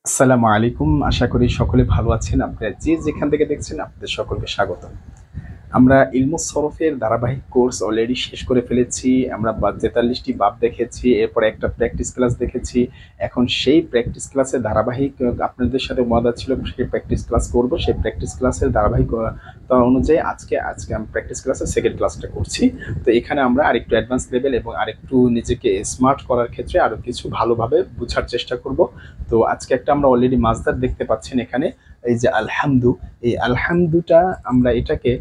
আসসালামু আলাইকুম। আশা করি সকলে ভালো আছেন। আপনারা যে যেখান থেকে দেখছেন আপনাদের সকলকে স্বাগতম। আমরা ইলমুস সরফের ধারাবাহিক কোর্স অলরেডি শেষ করে ফেলেছি। আমরা ৪৩ টি বাব দেখেছি। এরপরে একটা প্র্যাকটিস ক্লাস দেখেছি। এখন সেই প্র্যাকটিস ক্লাসের ধারাবাহিক আপনাদের সাথে ওয়াদা ছিল সেই প্র্যাকটিস ক্লাস করব। সেই প্র্যাকটিস ক্লাসের ধারাবাহিক অনুযায়ী আজকে আমি প্র্যাকটিস ক্লাসের সেকেন্ড ক্লাসটা করছি। তো এখানে আমরা আরেকটু অ্যাডভান্স লেভেল এবং আরেকটু নিজেকে স্মার্ট করার ক্ষেত্রে আরো কিছু ভালোভাবে বোঝার চেষ্টা করব। তো আজকে একটা আমরা অলরেডি মাসদার দেখতে পাচ্ছেন এখানে, এই যে আলহামদু, এই আলহামদুটা আমরা এটাকে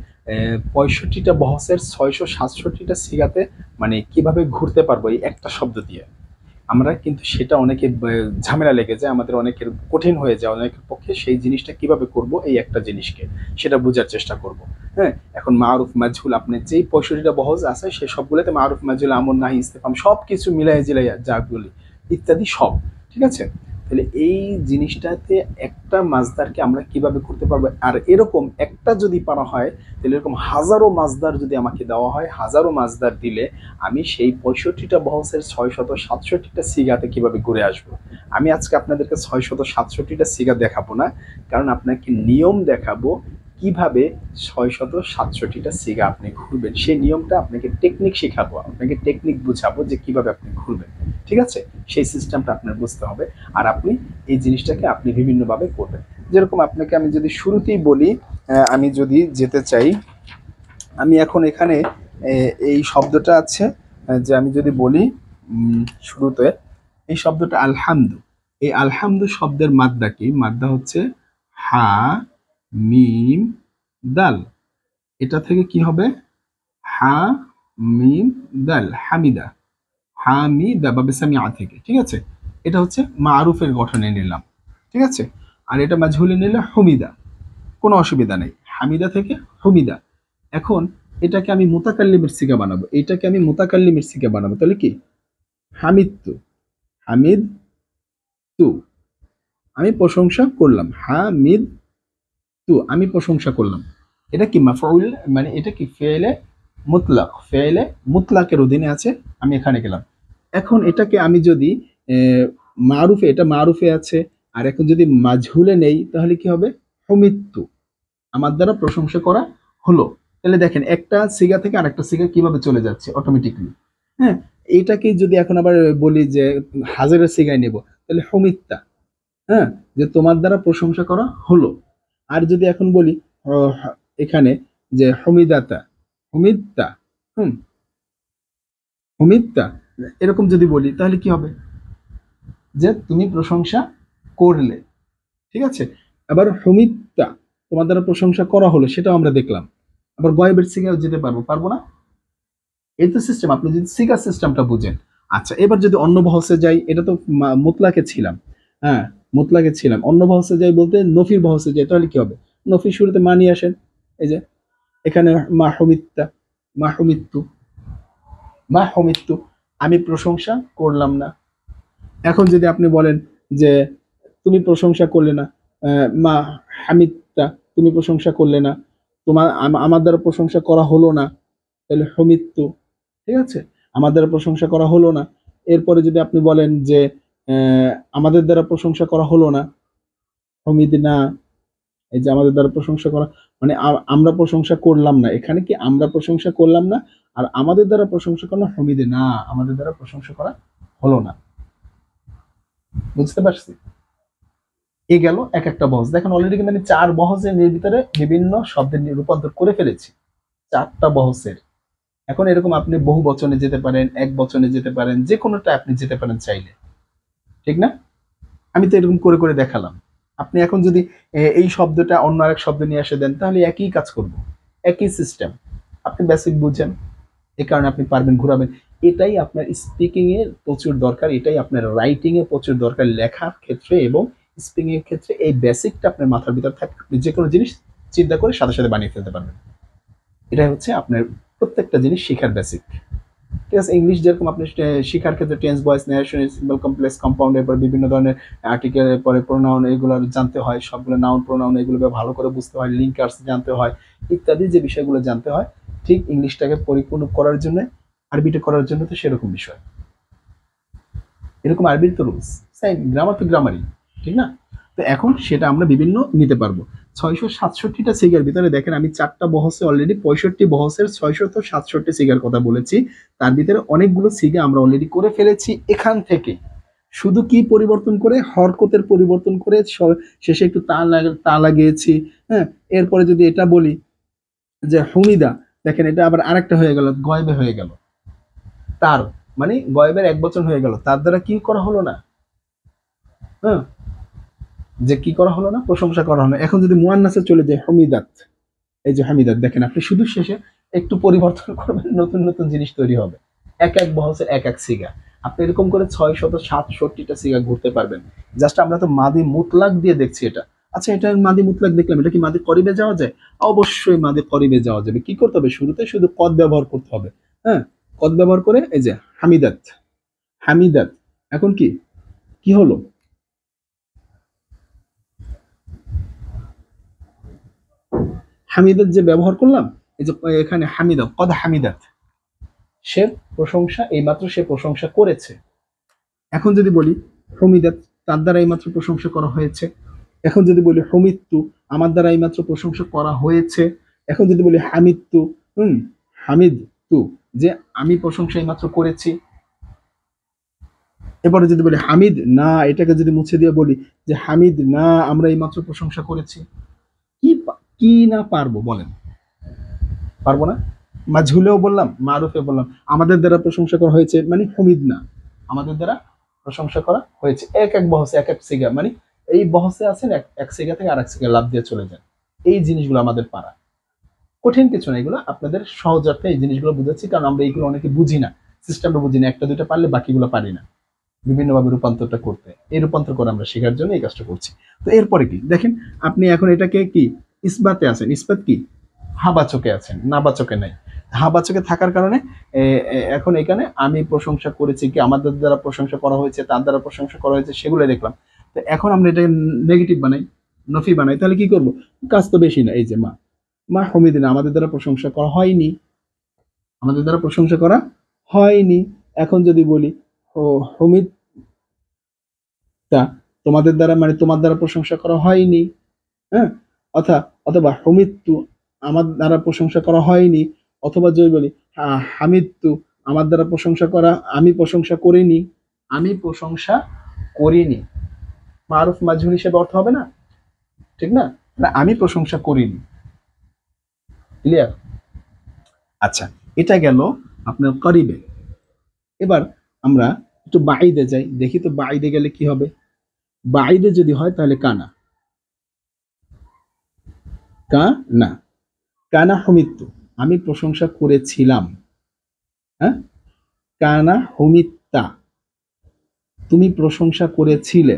৬৫টা বহসের ৬৬৭টা সিগাতে মানে কিভাবে ঘুরতে পারবো এই একটা শব্দ দিয়ে। আমরা কিন্তু সেটা অনেকে ঝামেলা লেগে যায়, আমাদের অনেকের কঠিন হয়ে যায় অনেকের পক্ষে। সেই জিনিসটা কিভাবে করব এই একটা জিনিসকে সেটা বোঝার চেষ্টা করব। হ্যাঁ, এখন মারুফ মাজহুল আপনি যেই ৬৫টা বহজ আছে সেই সবগুলোতে মারুফ মাজহুল আমর নাহি ইস্তেফাম সব কিছু মিলাই জিলাই যাগুলি ইত্যাদি সব ঠিক আছে। তাহলে এই জিনিসটাতে একটা মাজদারকে আমরা কিভাবে করতে পারবো, আর এরকম একটা যদি পারা হয় তাহলে এরকম হাজারো মাজদার যদি আমাকে দেওয়া হয়, হাজারো মাজদার দিলে আমি সেই ৬৫টা বহসের ৬৬৭টা সিগাতে কিভাবে ঘুরে আসবো। আমি আজকে আপনাদেরকে ৬৬৭টা সিগা দেখাবো না, কারণ আপনাকে নিয়ম দেখাবো কিভাবে ৬৬৭টা সিগা আপনি ঘুরবেন। সেই নিয়মটা আপনাকে টেকনিক শেখাবো, আপনাকে টেকনিক বুঝাবো যে কিভাবে আপনি ঘুরবেন। ঠিক আছে, সেই সিস্টেমটা আপনার বুঝতে হবে। আর আপনি এই জিনিসটাকে আপনি বিভিন্নভাবে করবেন। যেরকম আপনাকে আমি যদি শুরুতেই বলি, আমি যদি যেতে চাই, আমি এখন এখানে এই শব্দটা আছে, যে আমি যদি বলি শুরুতে এই শব্দটা আলহামদু, এই আলহামদু শব্দের মাদ্দা কি? মাদ্দা হচ্ছে হা মিম দাল। এটা থেকে কি হবে? হা মিম দাল, হামিদা। হামিদা বা বেসামিয়া থেকে, ঠিক আছে। এটা হচ্ছে মারুফের গঠনে নিলাম, ঠিক আছে। আর এটা মাজহুলে নিলে হুমিদা, কোনো অসুবিধা নেই। হামিদা থেকে হুমিদা। এখন এটাকে আমি মুতাকাল্লিমের সিগা বানাবো, এটাকে আমি মুতাকাল্লিমের সিগা বানাবো। তাহলে কি? হামিদ তু, হামিদ তু, আমি প্রশংসা করলাম। হামিদ তু, আমি প্রশংসা করলাম। এটা কি মাফউল, মানে এটা কি ফেলে মুতলাক, ফেলে মুতলাকের অধীনে আছে। আমি এখানে গেলাম। এখন এটাকে আমি যদি মারুফে, এটা মারুফে আছে, আর এখন যদি মাজহুলে নেই তাহলে কি হবে? হুমিত্তু, আমার দ্বারা প্রশংসা করা হলো। তাহলে দেখেন একটা সিগা থেকে আরেকটা সিগা কিভাবে চলে যাচ্ছে অটোমেটিকলি। হ্যাঁ, এইটাকে যদি এখন আবার বলি যে হাজারের সিগায় নেব, তাহলে হুমিত্তা, হ্যাঁ, যে তোমার দ্বারা প্রশংসা করা হলো। আর যদি এখন বলি এখানে যে হুমিদাতা, হুমিদতা, হুম, হুমিদতা, এরকম যদি বলি তাহলে কি হবে? যে তুমি প্রশংসা করলে, ঠিক আছে। আবার হুমিদতা, তোমার দ্বারা প্রশংসা করা হলো, সেটাও আমরা দেখলাম। আবার গয়েবের সিগাও যেতে পারবো, পারবো না? এই তো সিস্টেম, আপনি যদি সিগা সিস্টেমটা বুঝেন। আচ্ছা, এবার যদি অন্য বহসে যাই, এটা তো মুতলাকে ছিলাম, হ্যাঁ, মুতলাকে ছিলাম। অন্য বহসে যাই বলতে নফির বহসে যাই, তাহলে কি হবে? নফির শুরুতে মা নিয়ে আসেন। এই যে এখানে মা হুমিত্তা, মা হুমিত্তু, মা হুমিত্তু, আমি প্রশংসা করলাম না। এখন যদি আপনি বলেন যে তুমি প্রশংসা করলে না, মা হামিদটা, তুমি প্রশংসা করলে না, তোমার আমার দ্বারা প্রশংসা করা হলো না, তাহলে হুমিত্তু, ঠিক আছে, আমার দ্বারা প্রশংসা করা হলো না। এরপরে যদি আপনি বলেন যে আমাদের দ্বারা প্রশংসা করা হলো না, হমিদ না, এই যে আমাদের দ্বারা প্রশংসা করা, মানে আমরা প্রশংসা করলাম না। এখানে কি আমরা প্রশংসা করলাম না, আর আমাদের দ্বারা প্রশংসা করা হমিদে না, আমাদের দ্বারা প্রশংসা করা হলো না। বুঝতে পারছি? এ গেল এক একটা বহজ। দেখেন অলরেডি কিন্তু আমি 4 বহজের ভিতরে বিভিন্ন শব্দের রূপান্তর করে ফেলেছি, 4টা বহজের। এখন এরকম আপনি বহু বচনে যেতে পারেন, এক বচনে যেতে পারেন, যে কোনোটা আপনি যেতে পারেন চাইলে, ঠিক না? আমি তো এরকম করে করে দেখালাম। আপনি এখন যদি এই শব্দটা অন্য আরেক শব্দ নিয়ে এসে দেন তাহলে একই কাজ করব, একই সিস্টেম। আপনি বেসিক বুঝেন, এই কারণে আপনি পারবেন, ঘুরাবেন। এটাই আপনার স্পিকিং এর প্রচুর দরকার, এটাই আপনার রাইটিং এ প্রচুর দরকার, লেখার ক্ষেত্রে এবং স্পিকিং এর ক্ষেত্রে এই বেসিকটা আপনার মাথার ভিতর থাকে। আপনি যে কোনো জিনিস চিন্তা করে সাথে সাথে বানিয়ে ফেলতে পারবেন। এটাই হচ্ছে আপনার প্রত্যেকটা জিনিস শেখার বেসিক। ঠিক আছে, ইংলিশ যেরকম আপনি শেখার ক্ষেত্রে tense, voice, narration, symbol, complex, compound, এরপর বিভিন্ন ধরনের আর্টিকেল, পরে প্রোনাউন, এগুলো জানতে হয়, সবগুলো নাউন প্রোনাউন এগুলোকে ভালো করে বুঝতে হয়, লিঙ্কার্স জানতে হয়, ইত্যাদি যে বিষয়গুলো জানতে হয়, ঠিক ইংলিশটাকে পরিপূর্ণ করার জন্য, আরবিটা করার জন্য তো সেরকম বিষয়। এরকম আরবির তো রুলস সেম, গ্রামার তো গ্রামারই, ঠিক না? তো এখন সেটা আমরা বিভিন্ন নিতে পারবো। 667টা সিগার ভিতরে দেখেন আমি 4টা বহসে অলরেডি 65 বহসের 667 সিগার কথা বলেছি। তার ভিতরে অনেকগুলো সিগা আমরা অলরেডি করে ফেলেছি এখান থেকে। শুধু কি পরিবর্তন করে, হরকতের পরিবর্তন করে শেষে একটু তা লাগিয়েছি। হ্যাঁ, এরপরে যদি এটা বলি যে হুমিদা, দেখেন এটা আবার আরেকটা হয়ে গেল, গয়বে হয়ে গেল। তার মানে গয়বের 1 বচন হয়ে গেল, তার দ্বারা কি করা হলো না, হ্যাঁ, যে কি করা হলো না, প্রশংসা করা হলো। এখন যদি মুয়ান্নাসে চলে যায় হমিদাত, এই যে হামিদাত, দেখেন আপনি শুধু শেষে একটু পরিবর্তন করবেন, নতুন নতুন জিনিস তৈরি হবে। এক এক বহসের এক এক সিগা, আপনি এরকম করে 667টা সিগা ঘুরতে পারবেন। জাস্ট আমরা তো মাদি মুতলাক দিয়ে দেখছি এটা। আচ্ছা, এটা মাদি মুতলাক দেখলাম, এটা কি মাদি করিবে যাওয়া যায়? অবশ্যই মাদি করিবে যাওয়া যাবে। কি করতে হবে, শুরুতে শুধু কদ ব্যবহার করতে হবে। হ্যাঁ, কদ ব্যবহার করে এই যে হামিদাত, হামিদাত। এখন কি কি হলো, হামিদাত যে ব্যবহার করলাম, এই যে এখানে হামিদা, কদ হামিদাত, সে প্রশংসা, এইমাত্র সে প্রশংসা করেছে। এখন যদি বলি হমিদাত, তার দ্বারা এইমাত্র প্রশংসা করা হয়েছে। এখন যদি বলি হমিত্তু, আমার দ্বারা এইমাত্র প্রশংসা করা হয়েছে। এখন যদি বলি হামিত্তু, হামিদ তু, যে আমি প্রশংসা এইমাত্র করেছি। এবারে যদি বলি হামিদ না, এটাকে যদি মুছে দিয়ে বলি যে হামিদ না, আমরা এইমাত্র প্রশংসা করেছি। কি কি না পারবো বলেন, পারবো না? মাঝহুলেও বললাম, মারুফে বললাম, আমাদের দ্বারা প্রশংসা করা হয়েছে মানে হমিদ না, আমাদের দ্বারা প্রশংসা করা হয়েছে। এক এক বহসে এক এক সিগা, মানে এই বহসে আছেন, এক সিগা থেকে আরেক সিগা লাভ দিয়ে চলে যান। এই জিনিসগুলো আমাদের পারা, কঠিন কিছু না, এগুলো আপনাদের সহজার্থে এই জিনিসগুলো বুঝাচ্ছি, কারণ আমরা এইগুলো অনেকে বুঝি না, সিস্টেমটা বুঝি না, একটা দুইটা পারলে বাকিগুলো পারি না বিভিন্নভাবে রূপান্তরটা করতে। এই রূপান্তর করে আমরা শেখার জন্য এই কাজটা করছি। তো এরপরে কি দেখেন, আপনি এখন এটাকে কি ইসবাতে আছেন, ইসবাত কি হাবাচকে আছেন, নাবাচকে নাই। হাবাচকে থাকার কারণে এখন এখানে আমি প্রশংসা করেছি, কি আমাদের দ্বারা প্রশংসা করা হয়েছে, তার দ্বারা প্রশংসা করা হয়েছে, সেগুলো দেখলাম। তো এখন আমরা এটাকে নেগেটিভ বানাই, নফি বানাই, তাহলে কি করব, কাজ তো বেশি না। এই যে মা, মা হমিদিন, আমাদের দ্বারা প্রশংসা করা হয়নি, আমাদের দ্বারা প্রশংসা করা হয়নি। এখন যদি বলি হমিদ তা, তোমাদের দ্বারা মানে তোমার দ্বারা প্রশংসা করা হয়নি। হ্যাঁ, অথবা হমিত্তু, আমার দ্বারা প্রশংসা করা হয়নি। অথবা যদি বলি হামিত্তু, আমার দ্বারা প্রশংসা করা, আমি প্রশংসা করিনি, আমি প্রশংসা করিনি। মারুফ মাজহুল হিসেবে অর্থ হবে না, ঠিক না? না, আমি প্রশংসা করিনি। ক্লিয়ার? আচ্ছা, এটা গেল আপনার করিবে। এবার আমরা একটু বাইদে যাই, দেখি তো বাইদে গেলে কি হবে। বাইদে যদি হয় তাহলে কানা, কানা, কানা হমিত্তু, আমি প্রশংসা করেছিলাম। হ্যাঁ, কানা হমিত্তা, তুমি প্রশংসা করেছিলে।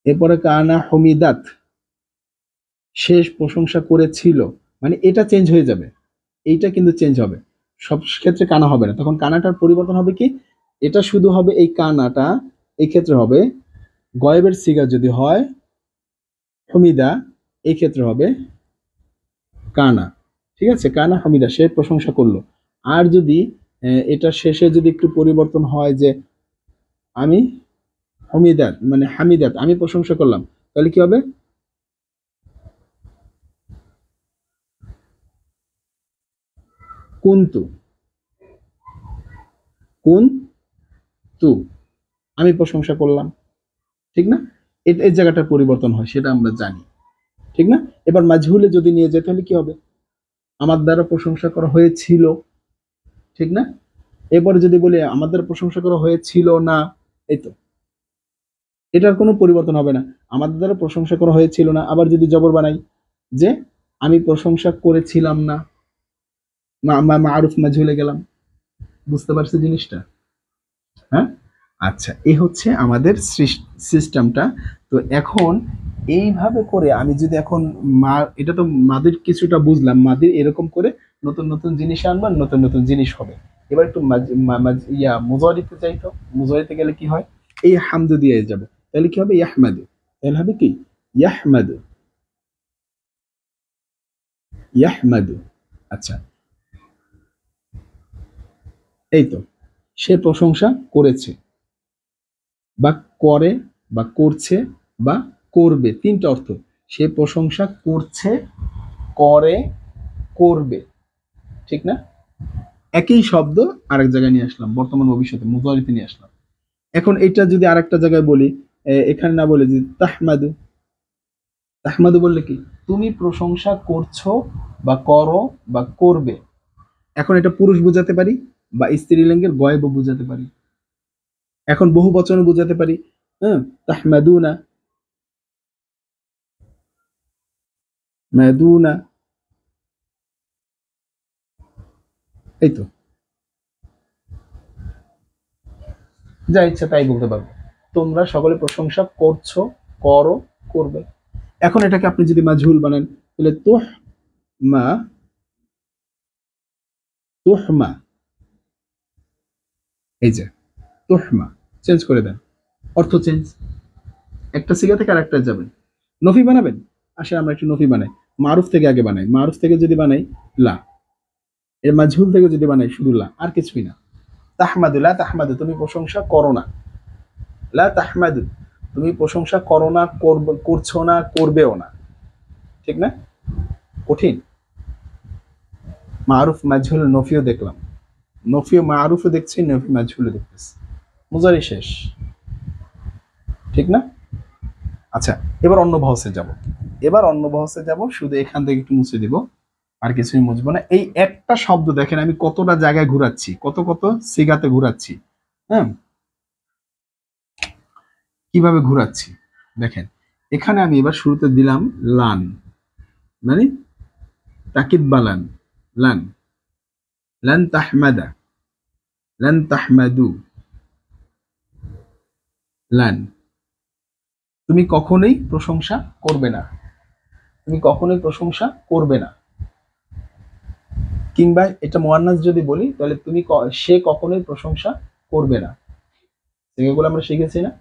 এরপরে কানা হমিদাত, শেষ প্রশংসা করেছিল। মানে এটা চেঞ্জ হয়ে যাবে, এইটা কিন্তু চেঞ্জ হবে, সব ক্ষেত্রে কানা হবে না। তখন কানাটার পরিবর্তন হবে কি, এটা শুধু হবে এই কানাটা, এই ক্ষেত্রে হবে গয়েবের সিগা যদি হয় হমিদা, এই ক্ষেত্রে হবে কানা। ঠিক আছে, কানা হমিদা, সে প্রশংসা করলো। আর যদি এটা শেষে যদি একটু পরিবর্তন হয় যে আমি হমিদাত মানে হামিদাত, আমি প্রশংসা করলাম, তাহলে কি হবে, কুন্তু, কুন্তু, আমি প্রশংসা করলাম। ঠিক না? এই জায়গাটার পরিবর্তন হয়, সেটা আমরা জানি। ঠিক না? এবার মাজহুলে যদি নিয়ে যায় তাহলে কি হবে, আমার দ্বারা প্রশংসা করা হয়েছিল। ঠিক না? এরপরে যদি বলি আমার দ্বারা প্রশংসা করা হয়েছিল না, এই তো, এটার কোনো পরিবর্তন হবে না, আমাদের দ্বারা প্রশংসা করা হয়েছিল না। আবার যদি জবর বানাই যে আমি প্রশংসা করেছিলাম না, মারুফ মাজহুলে গেলাম। বুঝতে পারছি জিনিসটা? হ্যাঁ, আচ্ছা, এই হচ্ছে আমাদের সিস্টেমটা। তো এখন এইভাবে করে আমি যদি এখন এটা তো মাদির কিছুটা বুঝলাম, মাদির এরকম করে নতুন নতুন জিনিস আনবার, নতুন নতুন জিনিস হবে। এবার একটু মুজারিতে যাই, তো মুজারিতে গেলে কি হয়, এই হামদু দিয়ে যাব, তাহলে কি হবে, ইয়াহমাদু, তাহলে হবে কি, ইয়াহমাদু, ইয়াহমাদু। আচ্ছা, এই তো, সে প্রশংসা করেছে বা করে বা করছে, বা করবে, তিনটা অর্থ। সে প্রশংসা করছে, করে, করবে, ঠিক না? একই শব্দ আরেক জায়গায় নিয়ে আসলাম, বর্তমান ভবিষ্যতে মুজারিতে নিয়ে আসলাম। এখন এটা যদি আরেকটা জায়গায় বলি, এখানে না বলে যে তাহমাদু, তাহমাদু বললে কি তুমি প্রশংসা করছো বা করো বা করবে। এখন এটা পুরুষ বোঝাতে পারি বা স্ত্রীলিঙ্গের গয়েব বোঝাতে পারি, এখন বহু বচন বোঝাতে পারি। হ্যাঁ, তাহমাদুনা, মাদুনা, এই তো, যা ইচ্ছা তাই বলতে পারবো। তোমরা সকলে প্রশংসা করছো, করো, করবে। এখন এটাকে আপনি যদি মাজহুল বানান তাহলে তোহ মা, তোহমা, এই যে তোহমা, চেঞ্জ করে দেন, অর্থ চেঞ্জ, একটা সিগা থেকে আরেকটা যাবেন। নফি বানাবেন, আসে আমরা একটু নফি বানাই, মারুফ থেকে আগে বানাই, মারুফ থেকে যদি বানাই লা, এর মাজহুল থেকে যদি বানাই শুধু লা, আর কিছুই না। তাহমাদু, লা তাহমাদু, তুমি প্রশংসা করো না, লা তাহমাদু, তুমি প্রশংসা করো না, করছো না, করবেও না, ঠিক না? কঠিন। মারুফ মাজহুল নফিও দেখলাম, নফিও মারুফও দেখছি, নফি মাজহুলও দেখতেছি, মুজারি শেষ, ঠিক না? আচ্ছা, এবার অন্য বহসে যাব, এবার অন্য বহসে যাব, শুধু এখান থেকে একটু মুছে দিব, আর কিছুই মুছবো না। এই একটা শব্দ দেখেন আমি কতটা জায়গায় ঘুরাচ্ছি, কত কত সিগাতে ঘুরাচ্ছি, হ্যাঁ, কিভাবে ঘুরাচ্ছি দেখেন। এখানে আমি এবার শুরুতে দিলাম লান, মানে তাকিদ বালান, লান, লান তাহমাদা, লান তাহমাদু, লান, তুমি কখনোই প্রশংসা করবে না, তুমি কখনোই প্রশংসা করবে না। কিংবা এটা মুয়ান্নাস যদি বলি তাহলে তুমি সে কখনোই প্রশংসা করবে না। এগুলো আমরা শিখেছি না?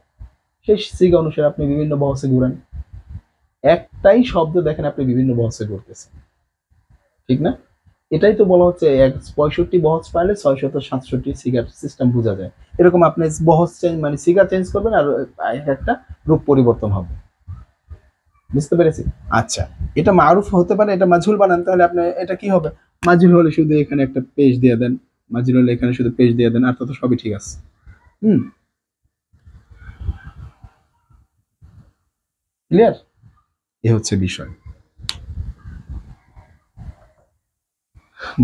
সেই সিগা অনুসারে আপনি বিভিন্ন বহসে ঘুরান, একটাই শব্দ দেখেন আপনি বিভিন্ন বহসে ঘুরতেছেন, ঠিক না? এটাই তো বলা হচ্ছে 65 বহস পাইলে 667 সিগার সিস্টেম বোঝা যায়। এরকম আপনি বহস চেঞ্জ মানে সিগা চেঞ্জ করবেন আর একটা রূপ পরিবর্তন হবে, বুঝতে পেরেছি? আচ্ছা, এটা মারুফ হতে পারে, এটা মাজহুল বানান, তাহলে আপনি এটা কি হবে? মাজহুল হলে শুধু এখানে একটা পেজ দিয়ে দেন, মাজহুল হলে এখানে শুধু পেজ দিয়ে দেন, আর তো সবই ঠিক আছে। হুম, ক্লিয়ার? এ হচ্ছে বিষয়,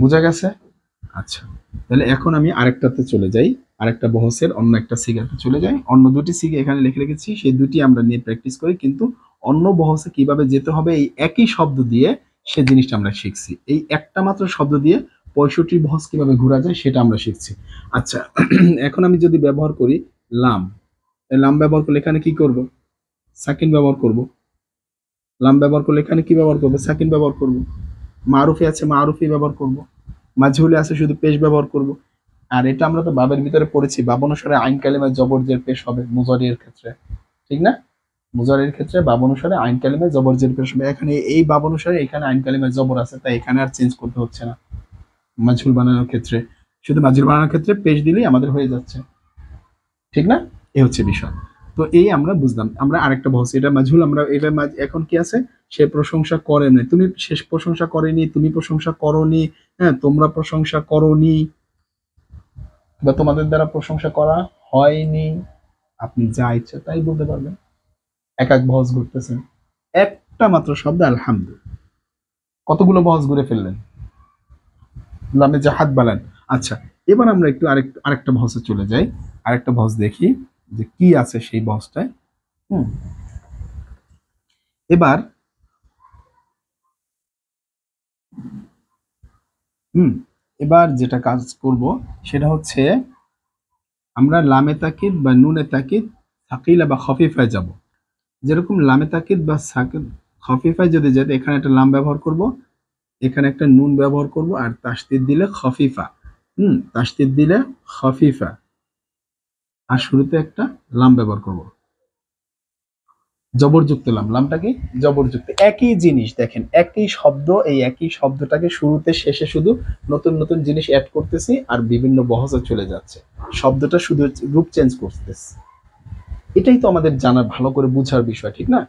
বোঝা গেছে? আচ্ছা, তাহলে এখন আমি আরেকটাতে চলে যাই, আরেকটা বহসের অন্য একটা সিগাতে চলে যাই। অন্য দুটি সিগা এখানে লিখে রেখেছি, সেই দুটি আমরা নিয়ে প্র্যাকটিস করি, কিন্তু অন্য বহসে কিভাবে যেতে হবে এই একই শব্দ দিয়ে সে জিনিসটা আমরা শিখছি। এই একটা মাত্র শব্দ দিয়ে 65 বহস কিভাবে ঘোরা যায় সেটা আমরা শিখছি। আচ্ছা, এখন আমি যদি ব্যবহার করি লাম, লাম ব্যবহার করলে এখানে কি করব? সাকিন ব্যবহার করব। লাম ব্যবহার করলে এখানে কি ব্যবহার করব? সাকিন ব্যবহার করব। মারুফে আছে মারুফি ব্যবহার করব। মাজহুলে আছে শুধু পেশ ব্যবহার করব। আর এটা আমরা তো বাবের ভিতরে পড়েছি, বাব অনুসারে আইন কালিমায় জবর জের পেশ হবে মুজারির ক্ষেত্রে, ঠিক না? মুজারির ক্ষেত্রে বাব অনুসারে আইন কালিমায় জবর জের পেশ হবে। এখানে এই বাব অনুসারে এখানে আইন কালিমায় জবর আছে, তাই এখানে আর চেঞ্জ করতে হচ্ছে না। মাজহুল বানানোর ক্ষেত্রে শুধু মাজহুল বানানোর ক্ষেত্রে পেশ দিলেই আমাদের হয়ে যাচ্ছে, ঠিক না? এই হচ্ছে বিষয়। তো এই আমরা বুঝলাম। আমরা আরেকটা বলছি, এটা মাজহুল, আমরা এটা এখন কি আছে? সে প্রশংসা করেনি, তুমি শেষ প্রশংসা করেনি, তুমি প্রশংসা করনি, হ্যাঁ, তোমরা প্রশংসা করনি, বা তোমাদের দ্বারা প্রশংসা করা হয়নি, আপনি যা ইচ্ছা তাই বলতে পারবেন। এক এক বহস ঘুরতেছেন, একটা মাত্র শব্দ আলহামদু, কতগুলো বহস ঘুরে ফেললেন, লামে জাহাদ বালান। আচ্ছা, এবার আমরা একটু আরেকটা বহসে চলে যাই, আরেকটা বহস দেখি যে কি আছে সেই বহসটায়। হুম, এবার হুম এবার যেটা কাজ করব সেটা হচ্ছে আমরা লামে তাকিদ বা নুনে তাকিদ সাকিলা বা খফিফায় যাব। যেরকম লামে তাকিদ বা সাকিব খফিফায় যদি যেতে, এখানে একটা লাম ব্যবহার করব, এখানে একটা নুন ব্যবহার করব, আর তাসদিদ দিলে খফিফা, তাসদিদ দিলে খফিফা, আর শুরুতে একটা লাম ব্যবহার করব, জবরযুক্ত লাম, লামটা কি জবরযুক্ত। একই জিনিস দেখেন, একই শব্দ, এই একই শব্দটাকে শুরুতে শেষে শুধু নতুন নতুন জিনিস অ্যাড করতেছি আর বিভিন্ন বহজে চলে যাচ্ছে, শব্দটা শুধু রূপ চেঞ্জ করতেছি, এটাই তো আমাদের জানার, ভালো করে বোঝার বিষয়, ঠিক না?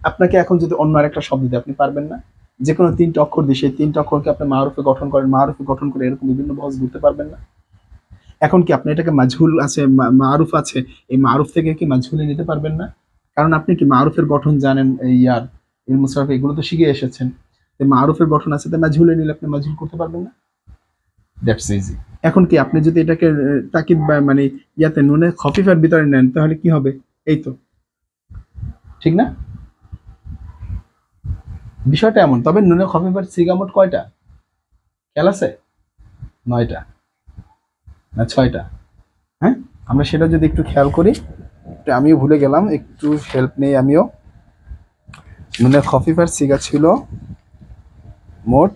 আপনাকে এখন যদি অন্য আরেকটা শব্দ দিই, আপনি পারবেন না? যে কোনো তিনটা অক্ষর দিয়ে সেই তিনটা অক্ষরকে আপনি মারুফে গঠন করেন, মারুফে গঠন করে এরকম বিভিন্ন বহজ বলতে পারবেন না? এখন কি আপনি এটাকে মাজহুল আছে, মারুফ আছে, এই মারুফ থেকে কি মাজহুলে নিতে পারবেন না? কারণ আপনি কি মারুফের গঠন জানেন, এই ইয়ার ইলমু সরফ এগুলো তো শিখে এসেছেন। মারুফের গঠন আছে, তাই মাজহুলে নিলে আপনি মাজহুল করতে পারবেন না। That's easy. এখন কি আপনি যদি এটাকে তাকিদ বা মানে ইয়াতে নুনে খফিফার ভিতরে নেন, তাহলে কি হবে? এই তো, ঠিক না? বিষয়টা এমন। তবে নুনে খফিফার সিগা মোট কয়টা খেয়াল আছে? 9টা না 6টা? হ্যাঁ, আমরা সেটা যদি একটু খেয়াল করি, আমিও ভুলে গেলাম, একটু হেল্প নেই আমিও। নুনে খফিফার সিগা ছিল মোট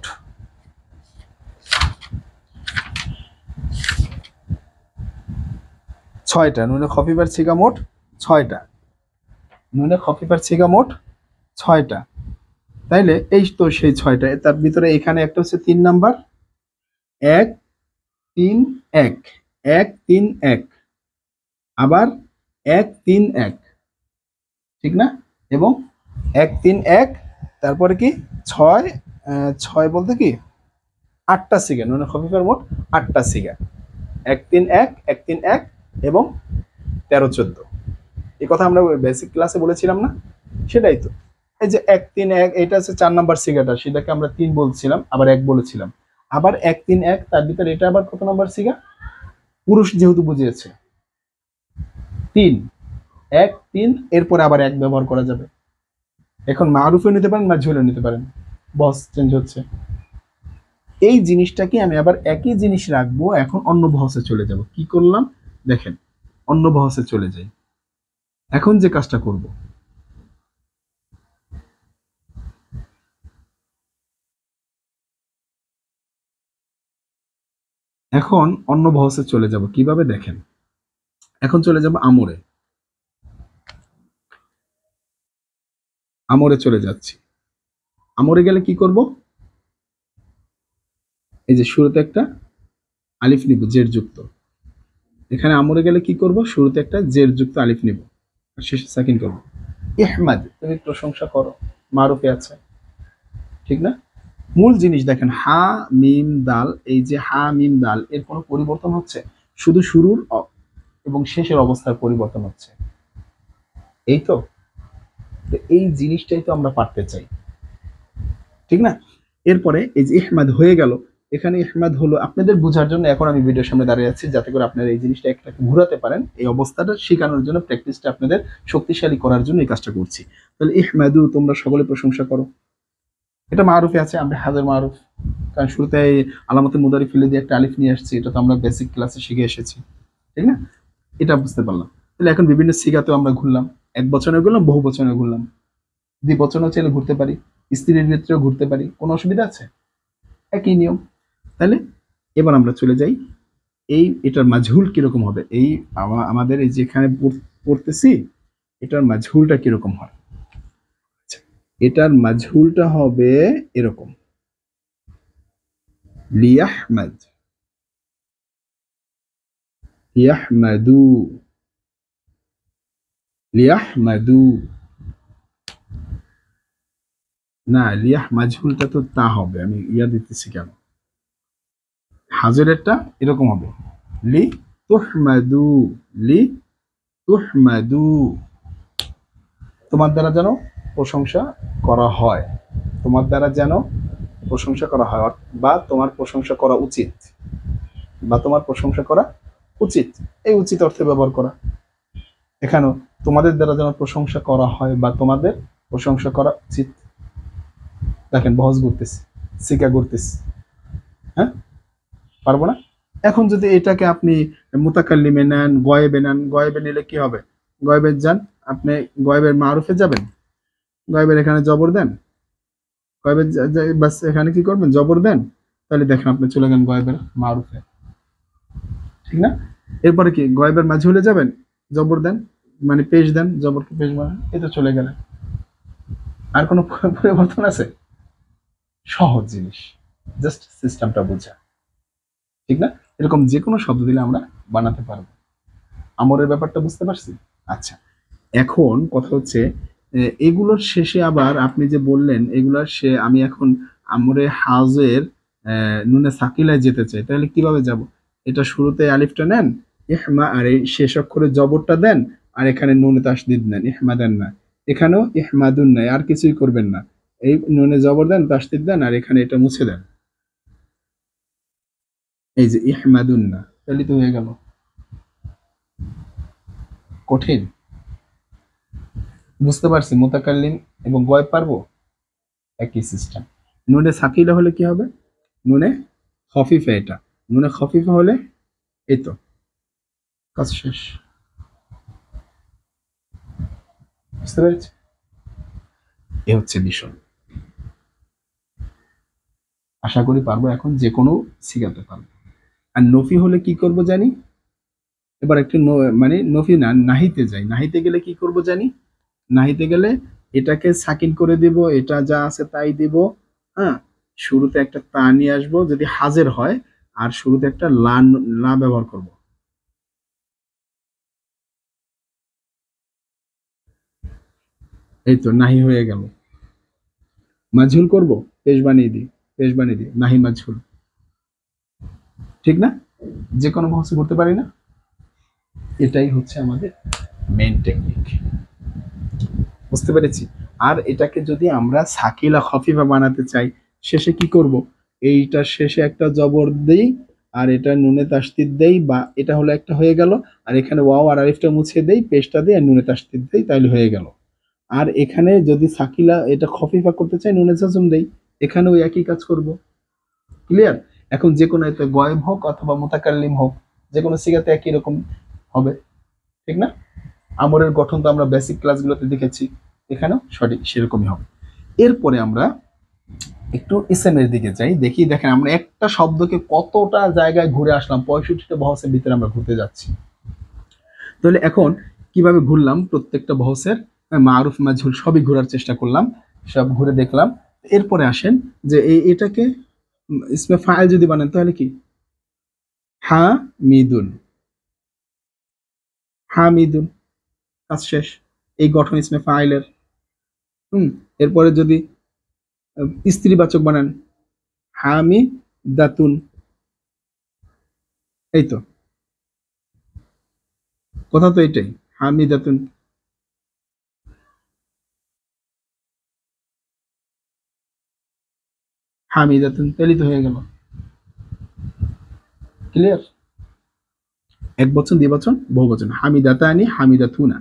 6টা। নুনে খফিফার সিগা মোট 6টা। নুনে খফিফার সিগা মোট 6টা। তাইলে এই তো সেই 6টা, তার ভিতরে এখানে একটা হচ্ছে 3 নাম্বার, 1 3 1, 1 3 1, আবার 1 3 1, ঠিক না? এবং 1 3 1, তারপরে কি 6, 6 বলতে কি 8টা সিগা। নুনে খফিফার মোট 8টা সিগা, 1 3 1, 1 3 1 এবং 13 14। এই কথা আমরা বেসিক ক্লাসে বলেছিলাম না? সেটাই তো। এই যে 1 3 1, এটা হচ্ছে 4 নাম্বার সিগাটা, সেটাকে আমরা 3 বলছিলাম, আবার 1 বলেছিলাম। আবার 1 3 1, তার ভিতরে এটা আবার কত নাম্বার সিগা? পুরুষ যেহেতু বুঝিয়েছে 3, 1 3, এরপরে আবার 1 ব্যবহার করা যাবে। এখন মারুফে নিতে পারেন, মাজহুলে নিতে পারেন, বস চেঞ্জ হচ্ছে। এই জিনিসটাকে আমি আবার একই জিনিস রাখবো, এখন অন্য বহসে চলে যাব। কি করলাম দেখেন, অন্য বহসে চলে যাই। এখন যে কাজটা করব, এখন অন্য বহসে চলে যাব কিভাবে দেখেন। এখন চলে যাব আমরে। আমরে চলে যাচ্ছি। আমরে গেলে কি করব? এই যে শুরুতে একটা আলিফ নিব, জের যুক্ত। এখানে আমরে গেলে কি করব? শুরুতে একটা জের যুক্ত আলিফ নিব, আর শেষে সাকিন করব। ইহমাদ, তুমি প্রশংসা করো, মারুফে আছে, ঠিক না? মূল জিনিস দেখেন, হা মিম দাল, এই যে হা মিম দাল, এর কোনো পরিবর্তন হচ্ছে? শুধু শুরুর এবং শেষের অবস্থার পরিবর্তন হচ্ছে, এই তো। এই জিনিসটাই তো আমরা পারতে চাই, ঠিক না? এরপরে এই যে ইহমাদ হয়ে গেল, এখানে ইহমাদ হলো আপনাদের বোঝার জন্য। এখন আমি ভিডিওর সামনে দাঁড়িয়ে আছি যাতে করে আপনারা এই জিনিসটা একটা ঘুরাতে পারেন, এই অবস্থাটা শেখানোর জন্য, প্র্যাকটিসটা আপনাদের শক্তিশালী করার জন্য এই কাজটা করছি। তাহলে ইহমাদু, তোমরা সকলে প্রশংসা করো, এটা মারুফে আছে, আমরা হাজার মারুফ, কারণ শুরুতে আলামতের মুদারি ফেলে দিয়ে একটা আলিফ নিয়ে আসছি, এটা তো আমরা বেসিক ক্লাসে শিখে এসেছি, ঠিক না? এটা বুঝতে পারলাম। তাহলে এখন বিভিন্ন সিগাতেও আমরা ঘুরলাম, এক বচনে ঘুরলাম, বহু বচনে ঘুরলাম, দ্বিবচনেও চাইলে ঘুরতে পারি, স্ত্রীর ক্ষেত্রেও ঘুরতে পারি, কোনো অসুবিধা আছে? একই নিয়ম। তাহলে এবার আমরা চলে যাই, এই এটার মাজহুল কিরকম হবে, এই আমাদের এই যেখানে পড়তেছি, এটার মাজহুলটা কিরকম হয়। আচ্ছা, এটার মাজহুলটা হবে এরকম, লিয়াহমাদ, ইয়াহমাদু, লিয়াহমাদু। না, লিয়াহ মাজহুলটা তো তা হবে, আমি ইয়া দিতেছি কেন, হাজরেরটা এরকম হবে, লি তুহমাদু, লি তুহমাদু, তোমার দ্বারা যেন প্রশংসা করা হয়, তোমার দ্বারা যেন প্রশংসা করা হয়, বা তোমার প্রশংসা করা উচিত, বা তোমার প্রশংসা করা উচিত, এই উচিত অর্থে ব্যবহার করা। এখানেও তোমাদের দ্বারা যেন প্রশংসা করা হয় বা তোমাদের প্রশংসা করা উচিত। দেখেন বহজ করতেছি, সিকা করতেছি, হ্যাঁ, পারবো না? এখন যদি এটাকে আপনি মুতাকাল্লিমে নেন, গয়েবে নেন, গয়েবে নিলে কি হবে? গয়েবের যান, আপনি গয়েবের মারুফে যাবেন, গয়েবের এখানে জবর দেন, গয়েবের বাস এখানে কি করবেন? জবর দেন, তাহলে দেখেন আপনি চলে গেলেন গয়েবের মারুফে, ঠিক না? এরপরে কি গয়েবের মাঝে হলে যাবেন, জবর দেন, মানে পেশ দেন, জবরকে পেশ বানান, এই তো চলে গেলেন। আর কোনো পরিবর্তন আছে? সহজ জিনিস, জাস্ট সিস্টেমটা বোঝা, ঠিক না? এরকম যে কোনো শব্দ দিলে আমরা বানাতে পারবো। আমরের ব্যাপারটা বুঝতে পারছি? আচ্ছা, এখন কথা হচ্ছে এগুলোর শেষে আবার আপনি যে বললেন এগুলার আমি এখন আমরে হাজের নুনে সাকিলায় যেতে চাই, তাহলে কিভাবে যাব? এটা শুরুতে আলিফটা নেন, ইহমা, আর এই শেষ অক্ষরে জবরটা দেন, আর এখানে নুনে তাসদিদ নেন, ইহমা দেন না। এখানেও ইহমাদুন নাই, আর কিছুই করবেন না। এই নুনে জবর দেন, তাসদিদ দেন, আর এখানে এটা মুছে দেন। এই যে ইহমাদুন না, তাহলে তো হয়ে গেল। কঠিন? বুঝতে পারছি মুতাকাল্লিম এবং গয়েব পারবো, একই সিস্টেম। নুনে সাকিলা হলে কি হবে? নুনে খফিফা, এটা নুনে খফিফা হলে এই তো কাজ শেষ। বুঝতে পেরেছি? এ হচ্ছে বিষয়। আশা করি পারবো, এখন যে কোনো শিখাতে পারবো। আর নফি হলে কি করব জানি? এবার একটু মানে নফি না, নাহিতে যাই। নাহিতে গেলে কি করব জানি? নাহিতে গেলে এটাকে সাকিন করে দিব, এটা যা আছে তাই দিব। হ্যাঁ, শুরুতে একটা তা নিয়ে আসবো যদি হাজের হয়, আর শুরুতে একটা লা, লা ব্যবহার করব। এই তো নাহি হয়ে গেল। মাজহুল করব, পেশ বানিয়ে দিই, পেশ বানিয়ে দিই, নাহি মাজহুল। ঠিক না? যে কোনো ভাষা করতে পারি না? এটাই হচ্ছে আমাদের মেইন টেকনিক। বুঝতে পেরেছি? আর এটাকে যদি আমরা সাকিলা খফিফা বানাতে চাই, শেষে কি করব? এইটা শেষে একটা জবর দেই, আর এটা নুনে তাসদিদ দেই, বা এটা হলো একটা হয়ে গেল, আর এখানে ওয়াও আর আলিফটা মুছে দেই, পেশটা দিই, আর নুনে তাসদিদ দেই, তাহলে হয়ে গেল। আর এখানে যদি সাকিলা এটা খফিফা করতে চাই, নুনে জাজম দেই, এখানেও একই কাজ করব। ক্লিয়ার? এখন যে কোনো এতে গয়েব হোক অথবা মুতাকাল্লিম হোক, যে কোনো সিগাতে একই রকম হবে। ঠিক না? আমরের গঠন তো আমরা বেসিক ক্লাসগুলোতে দেখেছি, এখানেও সঠিক সেরকমই হবে। এরপরে আমরা একটু ইসেমের দিকে যাই, দেখি। দেখেন আমরা একটা শব্দকে কতটা জায়গায় ঘুরে আসলাম, 65টা বহসের ভিতরে আমরা ঘুরতে যাচ্ছি। তাহলে এখন কিভাবে ঘুরলাম প্রত্যেকটা বহসের মারুফ মাজহুল সবই ঘোরার চেষ্টা করলাম, সব ঘুরে দেখলাম। এরপরে আসেন যে এটাকে ইসমে ফাইল যদি বানান তাহলে কি? হা মিদুন, হা মিদুন, কাজ শেষ। এই গঠন ইসমে ফাইলের। হুম। এরপরে যদি স্ত্রীবাচক বানান, হামি দাতুন, এই তো কথা তো এটাই, হামি দাতুন। হামি দাতুন, তাহলেই তো হয়ে গেল। ক্লিয়ার? এক বচন, দ্বিবচন, বহু বচন, হামিদাতানি হামিদাতুনা।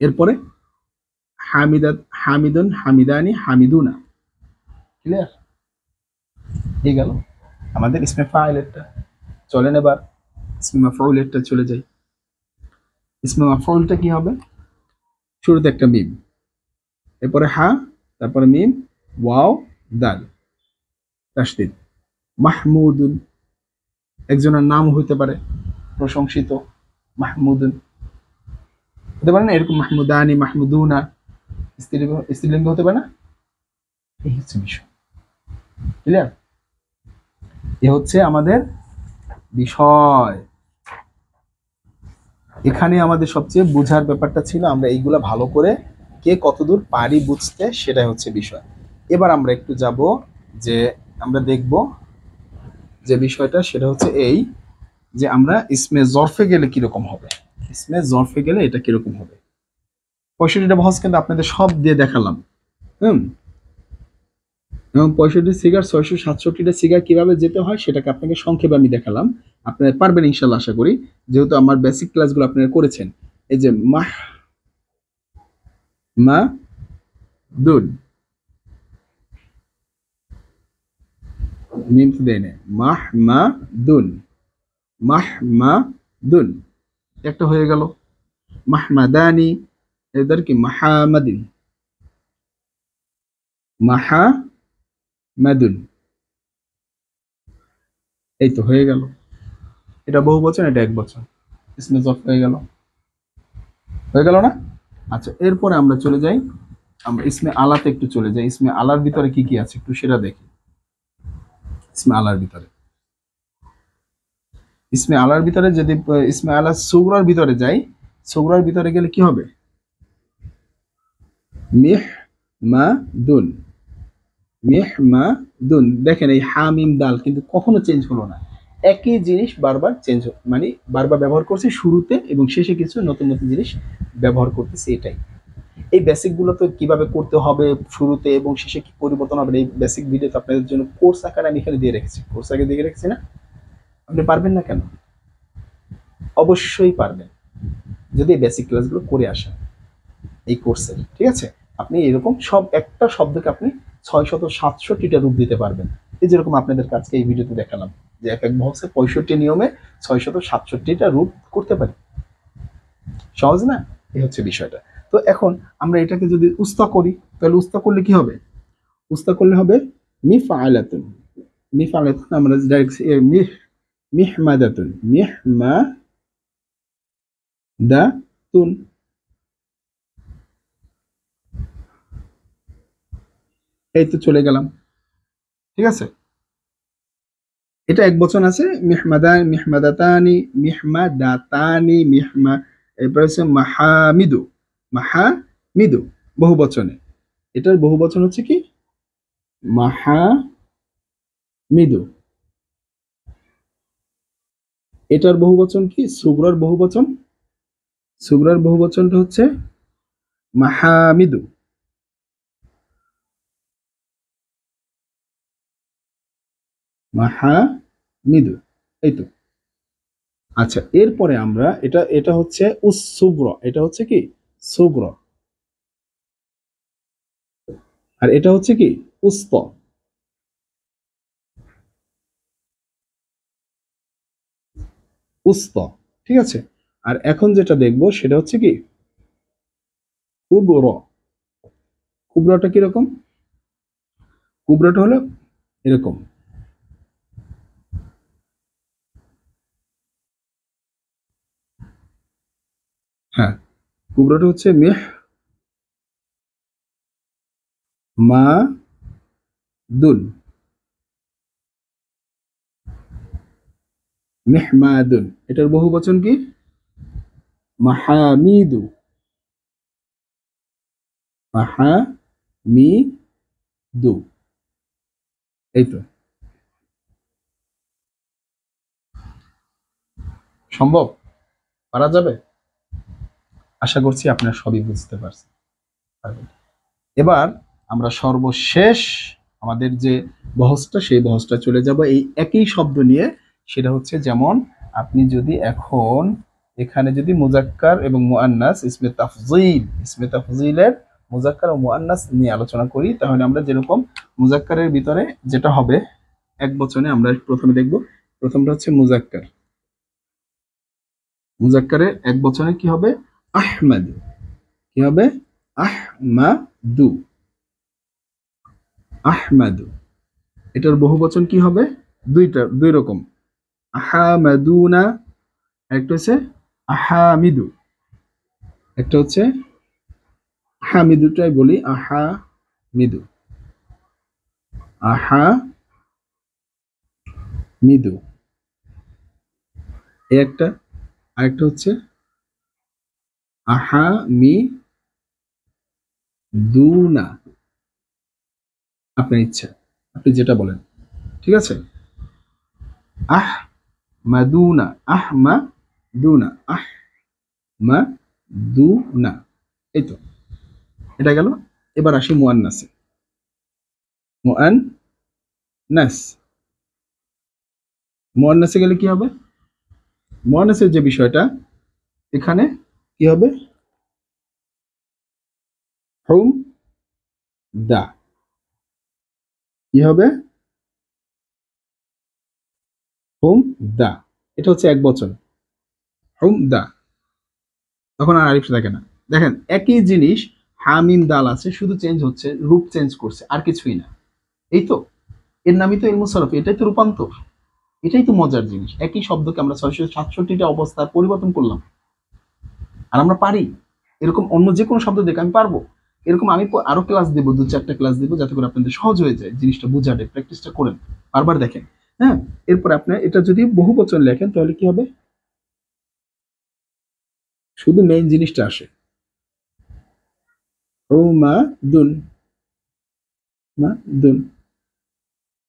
এরপরে হামিদাত, হামিদুন হামিদানি হামিদুনা। ক্লিয়ার? হয়ে গেল আমাদের ইসমে ফাইলেরটা। চলেন এবার ইসমে মাফউলেরটা চলে যাই। ইসমে মাফউলটা কি হবে? শুরুতে একটা মিম, এরপরে হা, তারপরে মিম, ওয়াও, দাল, তাসদিদ। মাহমুদুন, একজনের নাম হইতে পারে, প্রশংসিত, মাহমুদুন হতে পারে না? এরকম মাহমুদানি, মাহমুদুনা, স্ত্রীলিঙ্গ, স্ত্রীলিঙ্গ হতে পারে না? এই হচ্ছে বিষয়। ক্লিয়ার? এ হচ্ছে আমাদের বিষয়। এখানে আমাদের সবচেয়ে বুঝার ব্যাপারটা ছিল আমরা এইগুলা ভালো করে কে কতদূর পারি বুঝতে, সেটাই হচ্ছে বিষয়। এবার আমরা একটু যাব যে আমরা দেখব যে বিষয়টা, সেটা হচ্ছে এই যে আমরা ইসমে জরফে গেলে কিরকম হবে। ইসমে জরফে গেলে এটা কিরকম হবে। 65টা বহস কিন্তু আপনাদের সব দিয়ে দেখালাম। হুম। এবং 65 সিগার 667টা সিগার কিভাবে যেতে হয় সেটাকে আপনাকে সংক্ষেপে আমি দেখালাম। আপনারা পারবেন ইনশাল্লাহ আশা করি, যেহেতু আমার বেসিক ক্লাসগুলো আপনারা করেছেন। এই যে মাহ, মা, দুন, মিম তো দেয় না, মাহ মা দুন, মাহ মা দুন, একটা হয়ে গেল। মাহমাদানি, এদের কি মাহামাদিন, মাহামাদুন, এই তো হয়ে গেল। এটা বহু বচন, এটা এক বচন, ইসমে জফ হয়ে গেল। হয়ে গেল না? আচ্ছা, এরপরে আমরা চলে যাই, আমরা ইসমে আলাতে একটু চলে যাই। ইসমে আলার ভিতরে কি কি আছে একটু সেটা দেখি। ইসমে আলার ভিতরে, ইসমে আলার ভিতরে যদি ইসমে আলা সুগরার ভিতরে যাই, সুগরার ভিতরে গেলে কি হবে? মিহমাদুন, মিহমাদুন। দেখেন এই হা মিম দাল কিন্তু কখনো চেঞ্জ হলো না, একই জিনিস বারবার চেঞ্জ, মানে বারবার ব্যবহার করছি শুরুতে এবং শেষে কিছু নতুন নতুন জিনিস ব্যবহার করতেছি, এটাই। এই বেসিক গুলো তো কিভাবে করতে হবে শুরুতে এবং শেষে কি পরিবর্তন হবে, এই বেসিক ভিডিও তো আপনাদের জন্য কোর্স আকারে আমি এখানে দিয়ে রেখেছি, কোর্স আগে দিয়ে রেখেছি না? আপনি পারবেন না কেন? অবশ্যই পারবেন যদি এই বেসিক ক্লাসগুলো করে আসেন এই কোর্সের, ঠিক আছে? আপনি এরকম সব একটা শব্দকে আপনি 667টা রূপ দিতে পারবেন। এই যেরকম আপনাদের কাছে এই ভিডিওতে দেখালাম যে এক এক বক্সে 65 নিয়মে 667টা রূপ করতে পারি। সহজ না? এই হচ্ছে বিষয়টা। তো এখন আমরা এটাকে যদি উস্তা করি, তাহলে উস্তা করলে কি হবে? উস্তা করলে হবে মিফআলাতুন, মিফআলাতুন আমরা ডাইরেক্ট মিহমাদাতুন, মিহমাদাতুন। এই তো চলে গেলাম, ঠিক আছে? এটা এক বচন আছে, মিহমাদান, মিহমাদাতানি, মিহমাদাতানি, এরপর হচ্ছে মাহামিদু, মাহামিদু বহু বচনে। এটার বহু বচন হচ্ছে কি? মাহামিদু। এটার বহু বচন কি? সুগরার বহু বচন, সুগরার বহু বচনটা হচ্ছে মাহামিদু, মাহামিদু। এই তো। আচ্ছা, এরপরে আমরা এটা এটা হচ্ছে উসসুগ্র, এটা হচ্ছে কি? সুগ্র। আর এটা হচ্ছে কি? উস্ত, উস্ত, ঠিক আছে? আর এখন যেটা দেখবো সেটা হচ্ছে কি? কুবর। কুবরাটা কিরকম? কুবরাটা হলো এরকম, হ্যাঁ। কুবরাটা হচ্ছে মেহ মা দুন, মেহমাদুন। এটার বহু বচন কি? মাহামিদু, মাহামিদু। এই তো। সম্ভব? পারা যাবে? আশা করছি আপনারা সবই বুঝতে পারছেন, পারবেন। এবার আমরা সর্বশেষ আমাদের যে বহসটা, সেই বহসটা চলে যাব এই একই শব্দ নিয়ে। সেটা হচ্ছে যেমন আপনি যদি এখন এখানে যদি মুজাক্কার এবং মুআন্নাস, ইসমে তাফজিল, ইসমে তাফজিলের মুজাক্কার ও মুআন্নাস নিয়ে আলোচনা করি, তাহলে আমরা যেরকম মুজাক্কারের ভিতরে যেটা হবে এক বচনে, আমরা প্রথমে দেখব। প্রথমটা হচ্ছে মুজাক্কার, মুজাক্কারে এক বচনে কি হবে? আহমাদ। কি হবে? আহমাদু, আহমাদু। এটার বহু বচন কি হবে? দুই রকম, আহামাদুনা, একটা হচ্ছে আহামিদু, একটা হচ্ছে হামিদুটাই বলি, আহামিদু, আহামিদু এই একটা। আরেকটা হচ্ছে আহামিদুনা, আপনার ইচ্ছা, আপনি যেটা বলেন, ঠিক আছে? আহমাদুনা, আহমাদুনা, আহমাদুনা। এই তো, এটা গেল। এবার আসি মুআন্নাসে। মুআন্নাস, মুআন্নাসে গেলে কি হবে? মুআন্নাসের যে বিষয়টা, এখানে কি হবে? হুম দা, কি হবে? হুম দা। এটা হচ্ছে এক বচন, হুম দা। তখন আর আলিফ থাকে না। দেখেন একই জিনিস, হামিম দাল আছে, শুধু চেঞ্জ হচ্ছে, রূপ চেঞ্জ করছে, আর কিছুই না। এই তো, এর নামই তো ইলমুস সরফ, এটাই তো রূপান্তর, এটাই তো মজার জিনিস। একই শব্দকে আমরা 667টা অবস্থায় পরিবর্তন করলাম, আর আমরা পারি। এরকম অন্য যে কোনো শব্দ দেখে আমি পারবো। এরকম আমি আরো ক্লাস দেবো, 2-4টা ক্লাস দেবো, যাতে করে আপনাদের সহজ হয়ে যায় জিনিসটা বুঝাতে। প্র্যাকটিসটা করেন, বারবার দেখেন, হ্যাঁ। এরপর আপনি এটা যদি বহু বচন লেখেন তাহলে কি হবে? শুধু মেইন জিনিসটা আসে। ও মা দুন, মা দুন,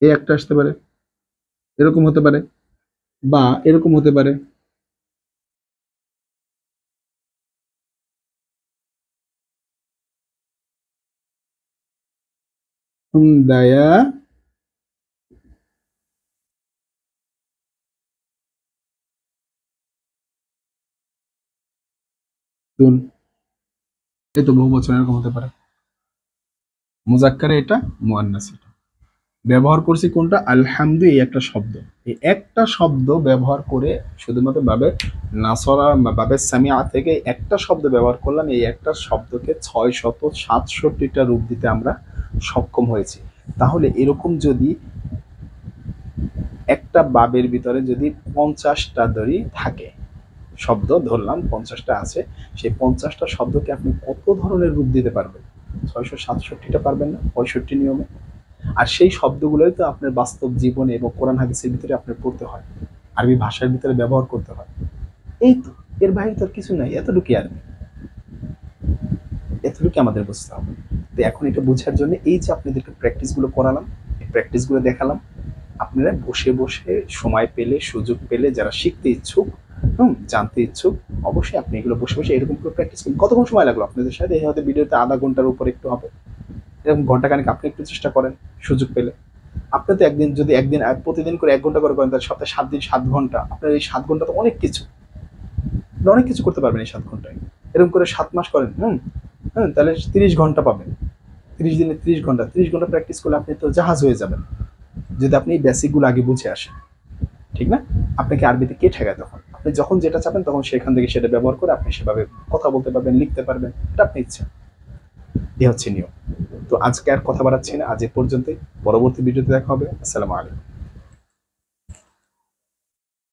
এই একটা আসতে পারে, এরকম হতে পারে, বা এরকম হতে পারে। দায়া দুন, এই তো বহু বছর এরকম হতে পারে। মুজাক্কারে এটা, মুয়ান্নাস এটা। ব্যবহার করছি কোনটা? আলহামদু, এই একটা শব্দ। এই একটা শব্দ ব্যবহার করে শুধুমাত্র বাবে নাসরা বাবে সামিআ থেকে একটা শব্দ ব্যবহার করলাম, এই একটা শব্দকে 667টা রূপ দিতে আমরা সক্ষম হয়েছি। তাহলে এরকম যদি একটা বাবের ভিতরে যদি 50টা ধরি থাকে, শব্দ ধরলাম 50টা আছে, সেই 50টা শব্দকে আপনি কত ধরনের রূপ দিতে পারবেন? 667টা পারবেন না 65 নিয়মে? আর সেই শব্দগুলোই তো আপনার বাস্তব জীবনে এবং কোরআন হাদিসের ভিতরে আপনার পড়তে হয়, আরবি ভাষার ভিতরে ব্যবহার করতে হয়। এই তো, এর বাইরে তো আর কিছু নাই, এতটুকু আরবি, এতটুকু আমাদের বুঝতে হবে। তো এখন এটা বোঝার জন্য এই যে আপনাদেরকে প্র্যাকটিসগুলো করালাম, এই প্র্যাকটিসগুলো দেখালাম, আপনারা বসে বসে সময় পেলে সুযোগ পেলে যারা শিখতে ইচ্ছুক, জানতে ইচ্ছুক, অবশ্যই আপনি এগুলো বসে বসে এরকম করে প্র্যাকটিস করুন। কতক্ষণ সময় লাগলো আপনাদের সাথে? এই হয়তো ভিডিওতে আধা ঘন্টার উপর একটু হবে, এরকম ঘন্টাখানেক আপনি একটু চেষ্টা করেন সুযোগ পেলে। আপনি তো একদিন যদি একদিন প্রতিদিন করে 1 ঘন্টা করে করেন, তাহলে সপ্তাহে 7 দিন 7 ঘন্টা, আপনার এই 7 ঘন্টা তো অনেক কিছু, অনেক কিছু করতে পারবেন এই 7 ঘন্টায়। এরকম করে 7 মাস করেন, হ্যাঁ, তাহলে 30 ঘন্টা পাবেন। 30 দিনে 30 ঘন্টা, 30 ঘন্টা প্র্যাকটিস করলে আপনি তো জাহাজ হয়ে যাবেন, যদি আপনি এই বেসিকগুলো আগে বুঝে আসেন। ঠিক না? আপনাকে আরবিতে কে ঠেকায় তখন? আপনি যখন যেটা চাবেন তখন সেখান থেকে সেটা ব্যবহার করে আপনি সেভাবে কথা বলতে পারবেন, লিখতে পারবেন, এটা আপনি ইচ্ছা। এই হচ্ছে নিয়ম। তো আজকে আর কথা বাড়াচ্ছি না, আজ এ পর্যন্তই। পরবর্তী ভিডিওতে দেখা হবে। আসসালামু আলাইকুম।